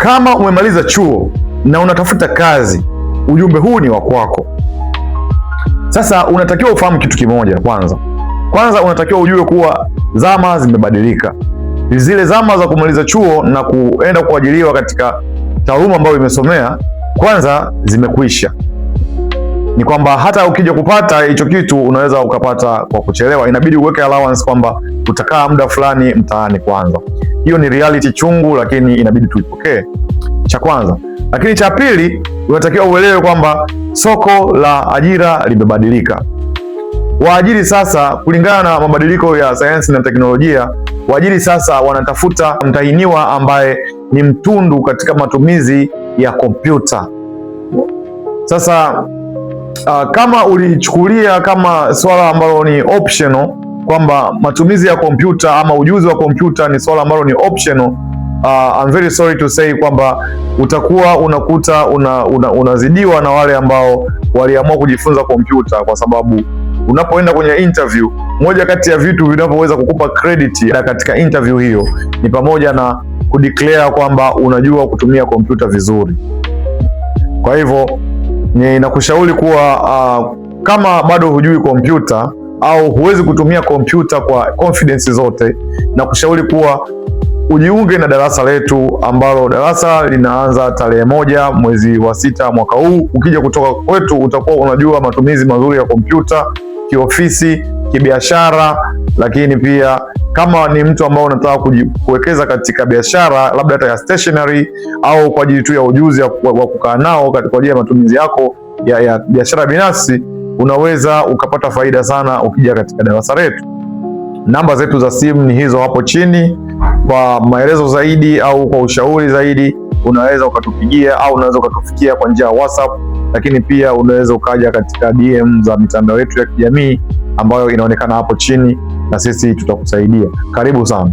Kama umemaliza chuo na unatafuta kazi, ujumbe huu ni wa kwako. Sasa unatakiwa ufahamu kitu kimoja. Kwanza unatakiwa ujue kuwa zama zimebadilika. Zile zama za kumaliza chuo na kuenda kuajiriwa katika taaluma ambayo imesomea kwanza zimekwisha. Ni kwamba hata ukija kupata hicho kitu unaweza ukapata kwa kuchelewa. Inabidi uweke allowance kwamba utakaa muda fulani mtaani kwanza. Hiyo ni reality chungu, lakini inabidi tuipokee. Cha kwanza. Lakini cha pili, unatakiwa uelewe kwamba soko la ajira limebadilika. Waajiri sasa, kulingana na mabadiliko ya sayansi na teknolojia, waajiri sasa wanatafuta mtahiniwa ambaye ni mtundu katika matumizi ya kompyuta. Sasa kama ulichukulia kama swala ambalo ni optional, kwamba matumizi ya kompyuta ama ujuzi wa kompyuta ni swala ambalo ni optional, I'm very sorry to say kwamba utakuwa unakuta unazidiwa na wale ambao waliamua kujifunza kompyuta, kwa sababu unapoenda kwenye interview, moja kati ya vitu vinavyoweza kukupa credit katika interview hiyo ni pamoja na kudeclare kwamba unajua kutumia kompyuta vizuri. Kwa hivyo ninakushauri kuwa kama bado hujui kompyuta au huwezi kutumia kompyuta kwa confidence zote, na kushauri kuwa ujiunge na darasa letu ambalo darasa linaanza tarehe 1 mwezi wa 6 mwaka huu. Ukija kutoka kwetu utakuwa unajua matumizi mazuri ya kompyuta kiofisi, kibiashara, lakini pia kama ni mtu ambao unataka kuwekeza katika biashara labda hata ya stationery au kwa ajili tu ya ujuzi wa kukaa nao kwa ajili ya matumizi yako ya biashara binafsi, unaweza ukapata faida sana ukija katika darasa letu. Namba zetu za simu ni hizo hapo chini. Kwa maelezo zaidi au kwa ushauri zaidi unaweza ukatupigia au unaweza ukatufikia kwa njia ya WhatsApp, lakini pia unaweza ukaja katika DM za mitandao yetu ya kijamii ambayo inaonekana hapo chini, na sisi tutakusaidia. Karibu sana.